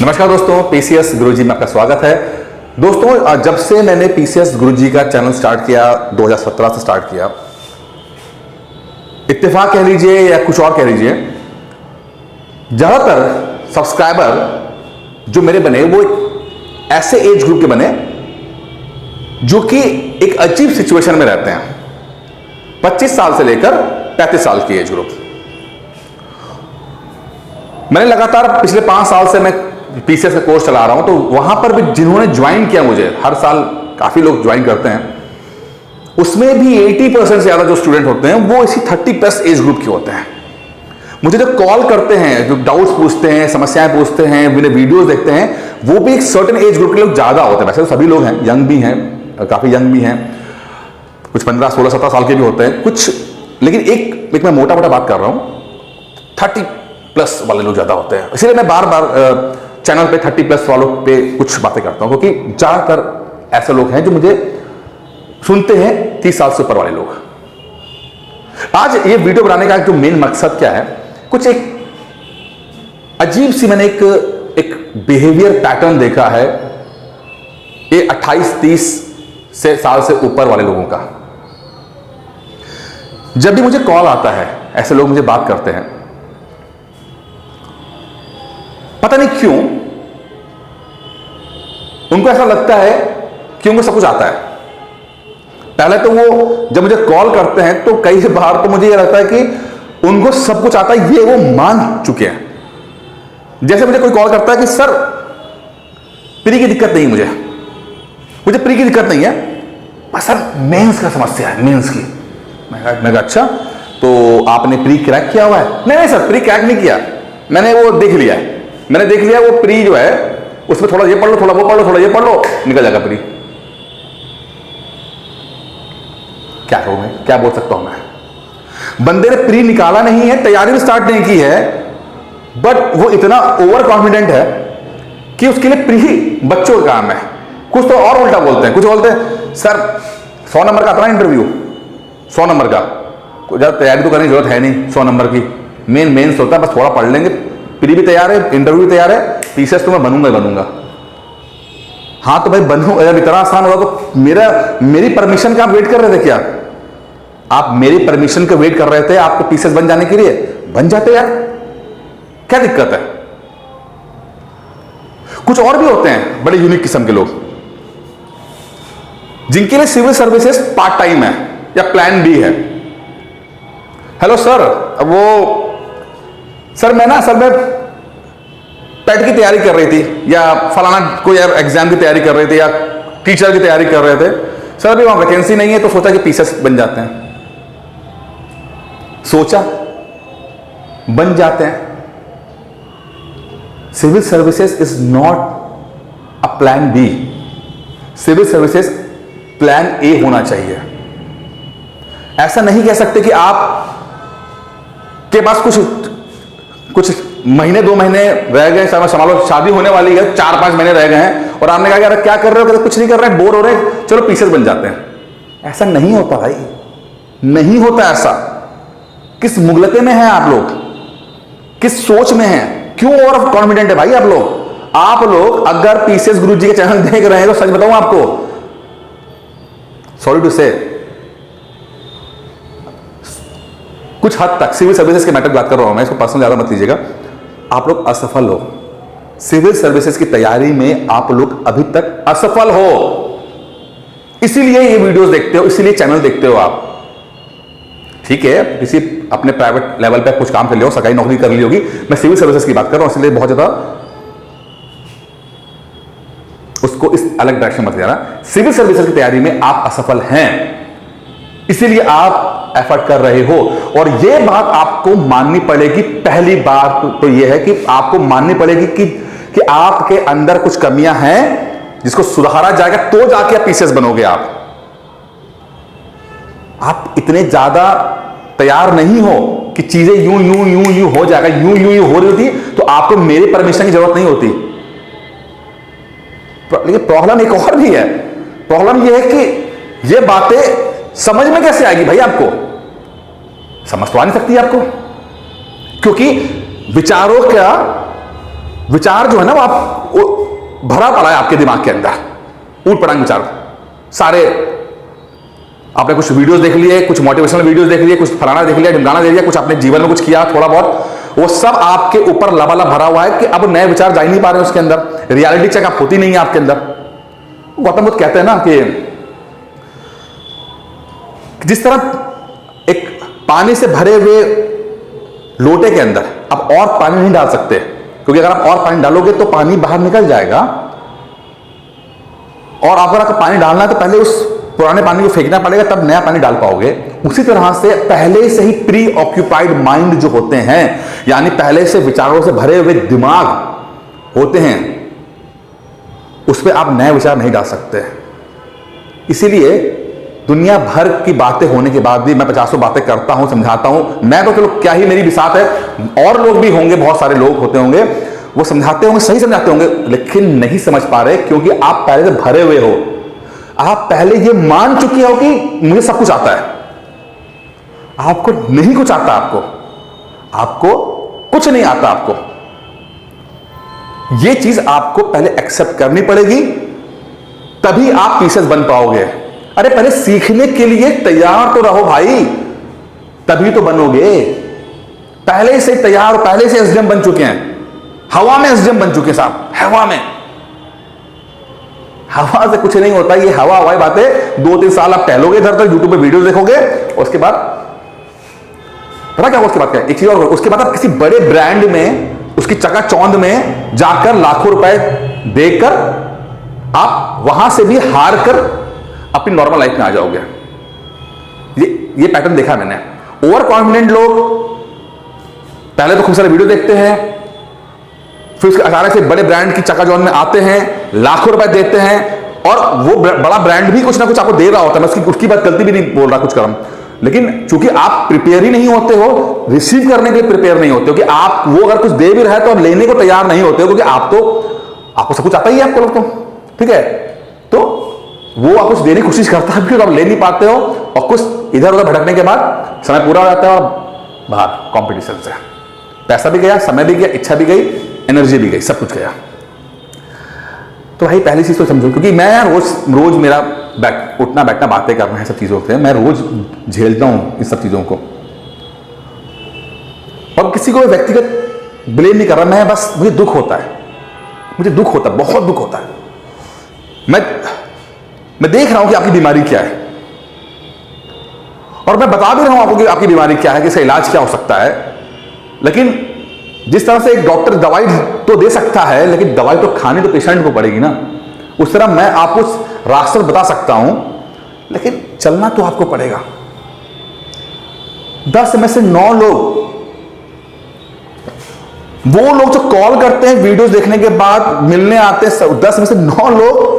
नमस्कार दोस्तों, पीसीएस गुरुजी में आपका स्वागत है। दोस्तों, जब से मैंने पीसीएस गुरुजी का चैनल स्टार्ट किया, 2017 से स्टार्ट किया, इत्तेफाक कह लीजिए या कुछ और कह लीजिए, ज्यादातर सब्सक्राइबर जो मेरे बने वो ऐसे एज ग्रुप के बने जो कि एक अजीब सिचुएशन में रहते हैं। 25 साल से लेकर 35 साल की एज ग्रुप। मैंने लगातार पिछले 5 साल से मैं पीसीएस का कोर्स चला रहा हूं, तो वहां पर भी जिन्होंने ज्वाइन किया, मुझे हर साल काफी लोग ज्वाइन करते हैं, उसमें भी 80% से ज्यादा जो स्टूडेंट होते हैं वो इसी 30+ एज ग्रुप के होते हैं। मुझे जो कॉल करते हैं, जो डाउट्स पूछते हैं, समस्याएं पूछते हैं, मेरे वीडियोस देखते हैं, वो भी एक सर्टेन एज ग्रुप के लोग ज्यादा होते हैं। वैसे तो सभी लोग हैं, यंग भी हैं, काफी यंग भी हैं, कुछ 15, 16, 17 साल के भी होते हैं कुछ, लेकिन एक मैं मोटा मोटा बात कर रहा हूं, 30+ वाले लोग ज्यादा होते हैं। इसलिए मैं बार बार चैनल पे 30+ वालों पे कुछ बातें करता हूं, क्योंकि ज्यादातर ऐसे लोग हैं जो मुझे सुनते हैं 30 साल से ऊपर वाले लोग। आज ये वीडियो बनाने का जो मेन मकसद क्या है, कुछ एक अजीब सी मैंने एक बिहेवियर पैटर्न देखा है ये 28-30 साल से ऊपर वाले लोगों का। जब भी मुझे कॉल आता है, ऐसे लोग मुझे बात करते हैं, पता नहीं क्यों उनको ऐसा लगता है कि उनको सब कुछ आता है। पहले तो वो जब मुझे कॉल करते हैं तो कई बार तो मुझे ये लगता है कि उनको सब कुछ आता है, ये वो मान चुके हैं। जैसे मुझे कोई कॉल करता है कि सर प्री की दिक्कत नहीं, मुझे प्री की दिक्कत नहीं है, बस सर मेंस का समस्या है, मेंस की। मैं कहा अच्छा, तो आपने प्री क्रैक किया हुआ है? नहीं सर, प्री क्रैक नहीं किया, मैंने वो देख लिया है, मैंने देख लिया वो प्री जो है उसमें थोड़ा ये पढ़ लो, थोड़ा वो पढ़ लो, थोड़ा ये पढ़ लो, निकल जाएगा प्री। क्या कहूं मैं, क्या बोल सकता हूं मैं? बंदे ने प्री निकाला नहीं है, तैयारी भी स्टार्ट नहीं की है, बट वो इतना ओवर कॉन्फिडेंट है कि उसके लिए प्री बच्चों का काम है। कुछ तो और उल्टा बोलते हैं, कुछ बोलते हैं सर 100 नंबर का आता ना इंटरव्यू, 100 नंबर का, ज्यादा तैयारी तो करने की जरूरत है नहीं, 100 नंबर की मेंस होता है, बस थोड़ा पढ़ लेंगे, प्री भी तैयार है, इंटरव्यू भी तैयार है, पीसीएस तो मैं बनूंगा। हाँ तो भाई बनूं, अगर इतना आसान होगा तो मेरी परमिशन का आप वेट कर रहे थे क्या? आप मेरी परमिशन का वेट कर रहे थे आपको पीसीएस बन जाने के लिए? बन जाते यार, क्या दिक्कत है? कुछ और भी होते हैं बड़े यूनिक किस्म के लोग, जिनके लिए सिविल सर्विसेज पार्ट टाइम है या प्लान बी है। हेलो सर, सर मैं पेट की तैयारी कर रही थी, या फलाना कोई एग्जाम की तैयारी कर रहे थे, या टीचर की तैयारी कर रहे थे, सर अभी वहां वैकेंसी नहीं है, तो सोचा कि पीसीएस बन जाते हैं। सोचा, बन जाते हैं। Civil services is not a plan B, civil services plan A होना चाहिए। ऐसा नहीं कह सकते कि आप के पास कुछ महीने 2 महीने रह गए, संभालो शादी होने वाली है, 4-5 महीने रह गए हैं, और आपने कहा यार क्या कर रहे हो? कहते कुछ नहीं कर रहे हैं, बोर हो रहे हैं, चलो पीसीएस बन जाते हैं। ऐसा नहीं होता भाई, नहीं होता ऐसा। किस मुगलते में हैं आप लोग, किस सोच में हैं, क्यों ओवर कॉन्फिडेंट है भाई आप लोग? आप लोग अगर पीसीएस गुरुजी के चैनल देख रहे हैं तो सच बताऊं आपको, सॉरी टू से, कुछ हद तक सिविल सर्विसेज के मैटर बात कर रहा हूं मैं, इसको पर्सनल ज्यादा मत लीजिएगा, आप लोग असफल हो सिविल सर्विसेज की तैयारी में, आप लोग अभी तक असफल हो। इसीलिए ये वीडियोस देखते हो, इसीलिए चैनल देखते हो आप। ठीक है, किसी अपने प्राइवेट लेवल पे कुछ काम कर लिया हो, सरकारी नौकरी कर ली होगी, मैं सिविल सर्विसेज की बात कर रहा हूं, इसलिए बहुत ज्यादा उसको इस अलग डायरेक्शन मत जाना। सिविल सर्विसेज की तैयारी में आप असफल हैं, इसीलिए आप एफर्ट कर रहे हो, और यह बात आपको माननी पड़ेगी। पहली बात तो यह है कि आपको माननी पड़ेगी कि आपके अंदर कुछ कमियां हैं जिसको सुधारा जाएगा, तो जाके आप पीसीएस बनोगे। आप इतने ज्यादा तैयार नहीं हो कि चीजें यूं हो जाएगा, यूं हो रही होती तो आपको मेरी परमिशन की जरूरत नहीं होती। लेकिन प्रॉब्लम एक और भी है, प्रॉब्लम यह है कि यह बातें समझ में कैसे आएगी भाई? आपको समझ तो आ नहीं सकती आपको, क्योंकि विचारों का विचार जो है ना वो भरा पड़ा है आपके दिमाग के अंदर, ऊट पटांग विचार सारे। आपने कुछ वीडियोस देख लिए, कुछ मोटिवेशनल वीडियोस देख लिए, कुछ फलाना देख लिया, ढिमकाना देख लिया, कुछ अपने जीवन में कुछ किया थोड़ा बहुत, वो सब आपके ऊपर लबालब भरा हुआ है कि अब नए विचार जा ही नहीं पा रहे हैं उसके अंदर, रियलिटी चेक आप होती नहीं है आपके अंदर। गौतम बुद्ध कहते हैं ना कि जिस तरह एक पानी से भरे हुए लोटे के अंदर आप और पानी नहीं डाल सकते, क्योंकि अगर आप और पानी डालोगे तो पानी बाहर निकल जाएगा, और अगर आपको पानी डालना है तो पहले उस पुराने पानी को फेंकना पड़ेगा, तब नया पानी डाल पाओगे। उसी तरह से पहले से ही प्री ऑक्यूपाइड माइंड जो होते हैं, यानी पहले से विचारों से भरे हुए दिमाग होते हैं, उस पर आप नए विचार नहीं डाल सकते। इसीलिए दुनिया भर की बातें होने के बाद भी मैं 50 बातें करता हूं, समझाता हूं। मैं तो चलो क्या ही मेरी बिसात है, और लोग भी होंगे, बहुत सारे लोग होते होंगे, वो समझाते होंगे, सही समझाते होंगे, लेकिन नहीं समझ पा रहे क्योंकि आप पहले से भरे हुए हो। आप पहले ये मान चुके हो कि मुझे सब कुछ आता है। आपको नहीं कुछ आता, आपको कुछ नहीं आता। आपको ये चीज आपको पहले एक्सेप्ट करनी पड़ेगी, तभी आप पीसेस बन पाओगे। अरे पहले सीखने के लिए तैयार तो रहो भाई, तभी तो बनोगे। पहले से तैयार, पहले से एसडीएम बन चुके हैं, हवा में एसडीएम बन चुके हैं साहब, हवा में। हवा से कुछ नहीं होता, ये हवा हवाई बातें। 2-3 साल आप टहलोगे इधर तक, यूट्यूब पे वीडियो देखोगे, उसके बाद पता क्या, उसके बाद क्या, एक चीज और, उसके बाद आप किसी बड़े ब्रांड में, उसकी चकाचौंध में जाकर लाखों रुपए देकर आप वहां से भी हार कर अपनी नॉर्मल लाइफ में आ जाओगे। ये पैटर्न देखा मैंने। ओवर कॉन्फिडेंट लोग पहले तो खूब सारे वीडियो देखते हैं, फिर उसके अचानक से बड़े ब्रांड की चकाचौंध में आते हैं, लाखों रुपए देते हैं, और वो बड़ा ब्रांड भी कुछ ना कुछ आपको दे रहा होता है। मैं उसकी बात गलती भी नहीं बोल रहा कुछ करम, लेकिन चूंकि आप प्रिपेयर ही नहीं होते हो, रिसीव करने के लिए प्रिपेयर नहीं होते हो, कि आप वो अगर कुछ दे भी रहा है तो लेने को तैयार नहीं होते हो, क्योंकि आपको सब कुछ आता ही है, आपको लोग तो ठीक है, तो वो आप कुछ देने की कोशिश करता है, फिर आप ले नहीं पाते हो, और कुछ इधर उधर भटकने के बाद समय पूरा हो जाता है और बाहर कॉम्पिटिशन से पैसा भी गया, समय भी गया, इच्छा भी गई, एनर्जी भी गई, सब कुछ गया। तो भाई पहली चीज तो समझो, क्योंकि मैं यार रोज मेरा उठना बैठना बातें करना है सब चीजों से, मैं रोज झेलता हूं इन सब चीजों को, और किसी को व्यक्तिगत ब्लेम नहीं कर रहा मैं, बस मुझे दुख होता है, बहुत दुख होता है। मैं देख रहा हूं कि आपकी बीमारी क्या है, और मैं बता भी रहा हूं आपको कि आपकी बीमारी क्या है, कि इसका इलाज क्या हो सकता है, लेकिन जिस तरह से एक डॉक्टर दवाई तो दे सकता है, लेकिन दवाई तो खानी तो पेशेंट को पड़ेगी ना, उस तरह मैं आपको रास्ता बता सकता हूं, लेकिन चलना तो आपको पड़ेगा। 10 में से 9 लोग, वो लोग जो कॉल करते हैं वीडियोस देखने के बाद, मिलने आते हैं, 10 में से 9 लोग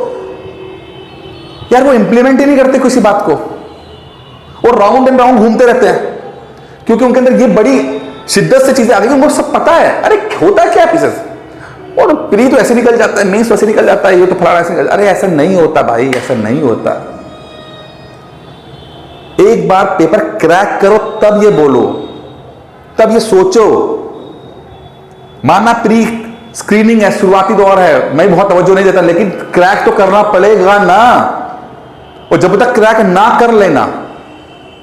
यार वो इंप्लीमेंट ही नहीं करते किसी बात को, और राउंड एंड राउंड घूमते रहते हैं, क्योंकि उनके अंदर ये बड़ी शिद्दत से चीजें आ गई, उनको सब पता है। अरे होता क्या पीसेस, और प्री तो ऐसे निकल जाता है, मीन्स वैसे निकल जाता है, ये तो फलाना ऐसे निकल, अरे ऐसा नहीं होता भाई, ऐसा नहीं होता। एक बार पेपर क्रैक करो तब ये बोलो, तब ये सोचो। माना प्री स्क्रीनिंग है, शुरुआती दौर है, मैं बहुत तवज्जो नहीं देता, लेकिन क्रैक तो करना पड़ेगा ना, और जब तक क्रैक ना कर लेना,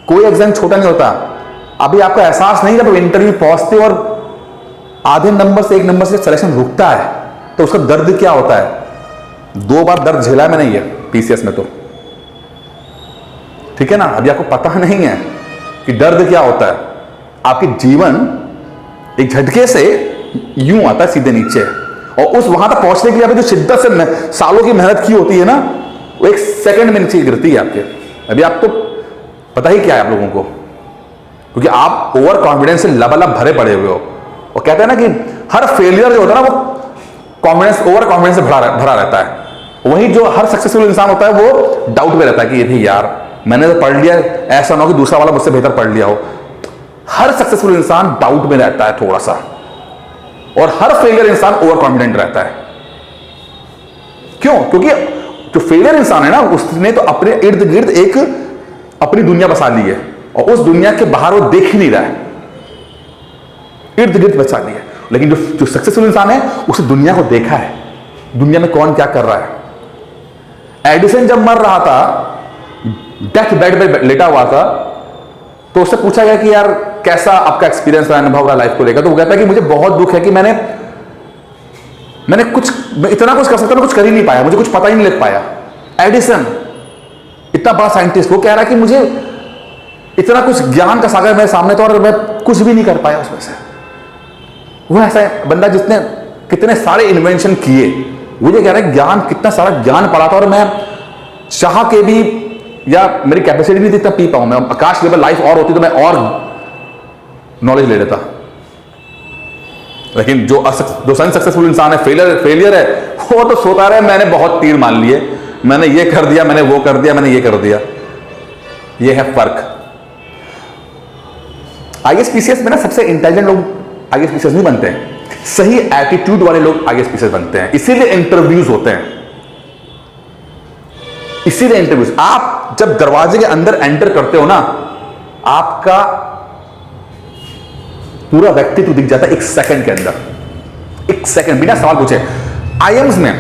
कोई एग्जाम छोटा नहीं होता। अभी आपका एहसास नहीं, जब इंटरव्यू पहुंचते और आधे नंबर से 1 नंबर से सिलेक्शन रुकता है, तो उसका दर्द क्या होता है। 2 बार दर्द झेला मैंने ये पीसीएस में, तो ठीक है ना। अभी आपको पता नहीं है कि दर्द क्या होता है। आपकी जीवन एक झटके से यूं आता है सीधे नीचे, और उस वहां तक पहुंचने के लिए आपने जो शिद्दत से सालों की मेहनत की होती है ना, वो 1 सेकंड में नीचे गिरती है आपके। अभी आप तो पता ही क्या है आप लोगों को, क्योंकि आप ओवर कॉन्फिडेंस से लबालब भरे पड़े हुए हो। और कहते हैं ना कि हर फेलियर जो होता है ना, वो कॉन्फिडेंस, ओवर कॉन्फिडेंस से भरा रहता है। वही जो हर सक्सेसफुल इंसान होता है वो डाउट में रहता है कि ये भी यार मैंने तो पढ़ लिया, ऐसा ना हो कि दूसरा वाला मुझसे बेहतर पढ़ लिया हो। हर सक्सेसफुल इंसान डाउट में रहता है थोड़ा सा, और हर फेलियर इंसान ओवर कॉन्फिडेंट रहता है। क्यों? क्योंकि जो फेलियर इंसान है ना, उसने तो अपने इर्द गिर्द एक अपनी दुनिया बसा ली है, और उस दुनिया के बाहर वो देख ही नहीं रहा है, इर्द गिर्द बचा ली है। लेकिन जो सक्सेसफुल इंसान है उसने दुनिया को देखा है, दुनिया में कौन क्या कर रहा है। एडिसन जब मर रहा था, डेथ बेड पे लेटा हुआ था, तो उससे पूछा गया कि यार कैसा आपका एक्सपीरियंस रहा, अनुभव रहा लाइफ को लेकर। तो वो कहता है कि मुझे बहुत दुख है कि मैं इतना कुछ कर सकता, मैं कुछ कर ही नहीं पाया, मुझे कुछ पता ही नहीं लग पाया। एडिसन इतना बड़ा साइंटिस्ट, वो कह रहा है कि मुझे इतना कुछ ज्ञान का सागर मेरे सामने था और मैं कुछ भी नहीं कर पाया उसमें से। वो ऐसा बंदा जिसने कितने सारे इन्वेंशन किए, वो ये कह रहा है ज्ञान, कितना सारा ज्ञान पड़ा था और मैं चाह के भी, या मेरी कैपेसिटी नहीं थी इतना पी पाऊं मैं। आकाश लेवल लाइफ और होती तो मैं और नॉलेज ले लेता। लेकिन जो सक्सेसफुल इंसान है, फेलियर है, वो तो सोता रहे मैंने बहुत तीर मान लिए, मैंने ये कर दिया, मैंने वो कर दिया, मैंने ये कर दिया। ये है फर्क। आईएएस पीसीएस में ना सबसे इंटेलिजेंट लोग आईएएस पीसीएस नहीं बनते हैं, सही एटीट्यूड वाले लोग आईएएस पीसीएस बनते हैं। इसीलिए इंटरव्यूज होते हैं, इसीलिए इंटरव्यूज। आप जब दरवाजे के अंदर एंटर करते हो ना, आपका पूरा व्यक्तित्व दिख जाता है एक सेकंड के अंदर, एक सेकंड बिना सवाल पूछे। आईएम्स में,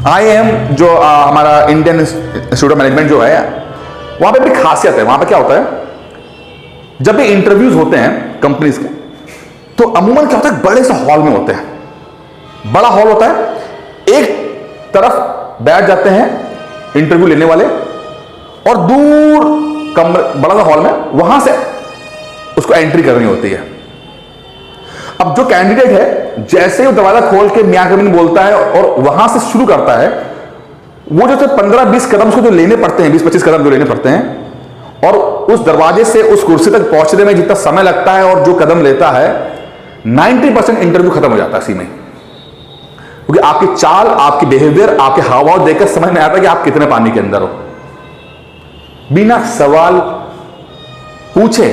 आईएम जो हमारा इंडियन इंस्टीट्यूट ऑफ मैनेजमेंट जो है, वहां पे भी खासियत है। वहां पे क्या होता है, जब भी इंटरव्यूज होते हैं कंपनीज के, तो अमूमन क्या होता है, बड़े से हॉल में होते हैं, बड़ा हॉल होता है, एक तरफ बैठ जाते हैं इंटरव्यू लेने वाले, और दूर बड़ा सा हॉल में वहां से उसको एंट्री करनी होती है। अब जो कैंडिडेट है, जैसे ही वो दरवाजा खोल के मियां कमीन बोलता है और वहां से शुरू करता है, वो जो 15-20 कदम उसको जो लेने पड़ते हैं, 20-25 कदम जो लेने पड़ते हैं, और उस दरवाजे से उस कुर्सी तक पहुंचने में जितना समय लगता है और जो कदम लेता है, 90% इंटरव्यू खत्म हो जाता है इसी में। क्योंकि आपकी चाल, आपकी बिहेवियर, आपके हावभाव देखकर समझ में आता है कि आप कितने पानी के अंदर हो। बिना सवाल पूछे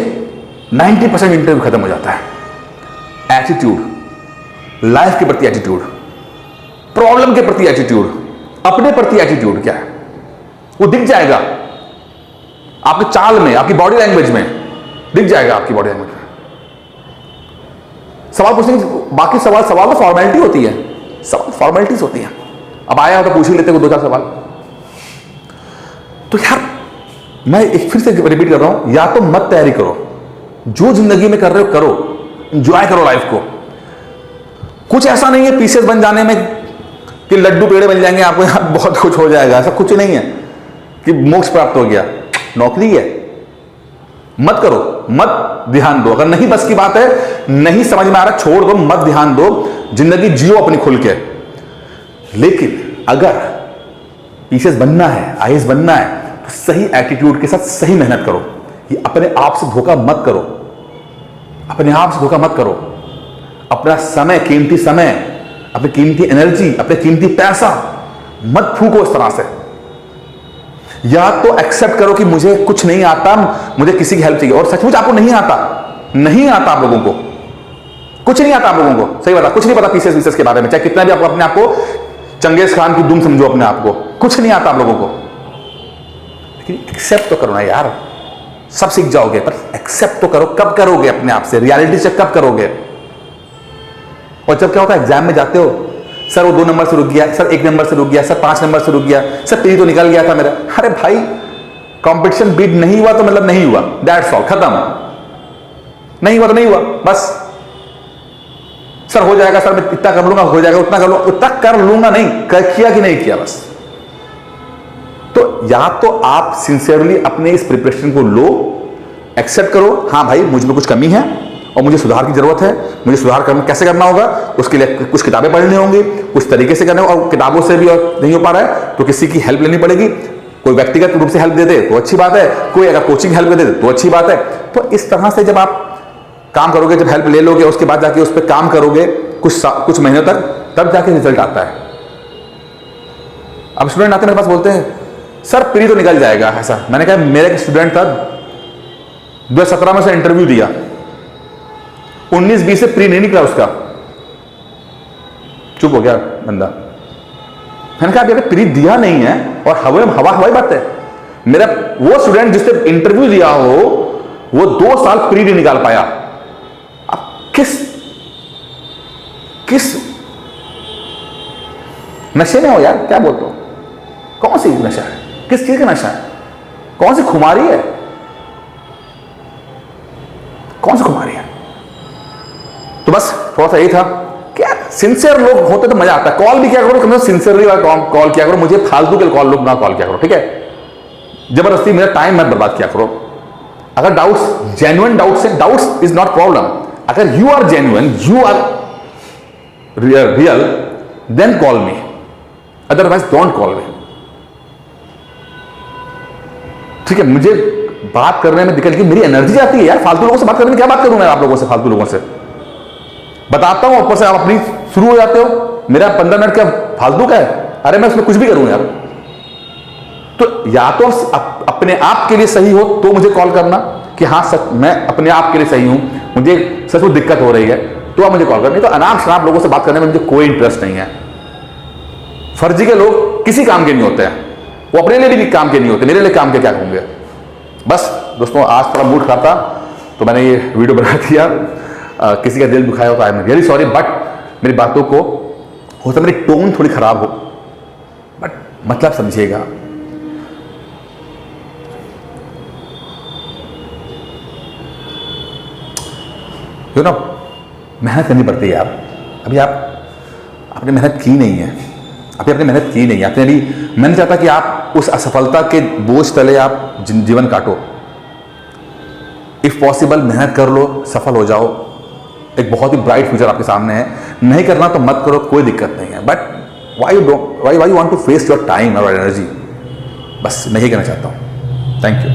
90% इंटरव्यू खत्म हो जाता है। एटीट्यूड, लाइफ के प्रति एटीट्यूड, प्रॉब्लम के प्रति एटीट्यूड, अपने प्रति एटीट्यूड क्या है, वो दिख जाएगा आपके चाल में, आपकी बॉडी लैंग्वेज में दिख जाएगा, आपकी बॉडी लैंग्वेज में। सवाल पूछने की, बाकी सवाल तो फॉर्मेलिटी होती है, सवाल फॉर्मेलिटीज होती हैं। अब आया तो पूछ ही लेते हैं 2-4 सवाल। तो यार मैं एक फिर से रिपीट कर रहा हूं, या तो मत तैयारी करो, जो जिंदगी में कर रहे हो करो, एंजॉय करो लाइफ को। कुछ ऐसा नहीं है पीसीएस बन जाने में कि लड्डू पेड़े बन जाएंगे, आपको यहां बहुत कुछ हो जाएगा, ऐसा कुछ नहीं है कि मोक्ष प्राप्त हो गया। नौकरी है, मत करो, मत ध्यान दो। अगर नहीं बस की बात है, नहीं समझ में आ रहा, छोड़ दो, मत ध्यान दो, जिंदगी जियो अपनी खुल के। लेकिन अगर पीसीएस बनना है, आईएएस बनना है, तो सही एटीट्यूड के साथ सही मेहनत करो। ये अपने आप से धोखा मत करो, अपने आप से धोखा मत करो। अपना समय, कीमती समय, अपनी कीमती एनर्जी, अपने कीमती पैसा मत फूको इस तरह से। या तो एक्सेप्ट करो कि मुझे कुछ नहीं आता, मुझे किसी की हेल्प चाहिए, और सचमुच आपको नहीं आता, नहीं आता आप लोगों को, कुछ नहीं आता आप लोगों को, सही बता, कुछ नहीं पता पीसीएस के बारे में, चाहे कितना भी आप अपने आप को चंगेज खान की दुम समझो अपने आप को, कुछ नहीं आता आप लोगों को। लेकिन एक्सेप्ट तो करो ना यार, सब सीख जाओगे, पर एक्सेप्ट तो करो। कब करोगे अपने आप से, रियलिटी चेक कब करोगे? और जब क्या होता है, एग्जाम में जाते हो, सर वो 2 नंबर से रुक गया, सर 1 नंबर से रुक गया, सर 5 नंबर से रुक गया, सर प्री तो निकल गया था मेरा। अरे भाई, कंपटीशन बीट नहीं हुआ तो मतलब नहीं हुआ, दैट्स ऑल, खत्म। नहीं हुआ तो नहीं हुआ, बस। सर हो जाएगा, सर मैं इतना कर लूंगा, हो जाएगा, उतना कर लूंगा, उतना कर लूंगा, नहीं किया कि नहीं किया, बस। तो या तो आप सिंसियरली अपने इस प्रिपरेशन को लो, एक्सेप्ट करो, हाँ भाई मुझ में कुछ कमी है और मुझे सुधार की जरूरत है, मुझे सुधार करना कैसे करना होगा, उसके लिए कुछ किताबें पढ़नी होंगी, कुछ तरीके से करना, और किताबों से भी और नहीं हो पा रहा है तो किसी की हेल्प लेनी पड़ेगी। कोई व्यक्तिगत रूप से हेल्प दे दे तो अच्छी बात है, कोई अगर कोचिंग हेल्प दे दे तो अच्छी बात है। तो इस तरह से जब आप काम करोगे, जब हेल्प ले लोगे, उसके बाद जाके उस पर काम करोगे कुछ महीनों तक, तब जाके रिजल्ट आता है। अब स्टूडेंट आते मेरे पास बोलते हैं सर प्री तो निकल जाएगा, ऐसा। मैंने कहा मेरा एक स्टूडेंट था 2017 में से इंटरव्यू दिया, 19-20 से प्री नहीं निकला उसका, चुप हो गया बंदा। मैंने कहा अगर प्री दिया नहीं है और हवाई बात है, मेरा वो स्टूडेंट जिसने इंटरव्यू दिया हो वो 2 साल प्री नहीं निकाल पाया। अब किस नशे में हो यार, क्या बोलते हो? कौन सी नशा है? किस चीज का नशा है? कौन सी खुमारी है? कौन सी खुमारी है? तो बस थोड़ा सा यही था। क्या सिंसियर लोग होते तो मजा आता है। कॉल भी क्या करो, कम से कम सिंसियरली कॉल किया करो, मुझे फालतू के कॉल लोग ना कॉल किया करो, ठीक है? जबरदस्ती मेरा टाइम मत बर्बाद किया करो। अगर डाउट्स, जेन्युइन डाउट्स है, डाउट्स इज नॉट प्रॉब्लम। अगर you are genuine, you are real, then call me, otherwise don't call me, ठीक है? मुझे बात करने में दिक्कत, मेरी एनर्जी जाती है यार फालतू लोगों से बात करने में। क्या बात करूं मैं आप लोगों से, फालतू लोगों से बताता हूं, ऊपर से आप अपनी शुरू हो जाते हो। मेरा 15 मिनट क्या फालतू का है? अरे मैं उसमें कुछ भी करूं यार। तो या तो अपने आप के लिए सही हो तो मुझे कॉल करना कि हाँ सच मैं अपने आप के लिए सही हूं, मुझे सच में दिक्कत हो रही है, तो आप मुझे कॉल करना। नहीं तो अनाप शनाप लोगों से बात करने में मुझे कोई इंटरेस्ट नहीं है। फर्जी के लोग किसी काम के नहीं होते हैं, वो अपने लिए भी काम के नहीं होते, मेरे लिए काम के क्या होंगे? बस दोस्तों, आज थोड़ा मूड खराब था तो मैंने ये वीडियो बना दिया। किसी का दिल दुखाया हो तो I am really sorry, but मेरी बातों को हो सकता है मेरी टोन थोड़ी खराब हो, बट मतलब समझिएगा। यू नो, मेहनत करनी पड़ती है यार। अभी आपने मेहनत की नहीं है, अभी आपने मेहनत की नहीं है आपने अभी। मैं नहीं चाहता कि आप उस असफलता के बोझ तले आप जीवन काटो। इफ पॉसिबल मेहनत कर लो, सफल हो जाओ, एक बहुत ही ब्राइट फ्यूचर आपके सामने है। नहीं करना तो मत करो, कोई दिक्कत नहीं है, but why you want to waste your time और एनर्जी? बस मैं यही कहना चाहता हूँ। Thank you.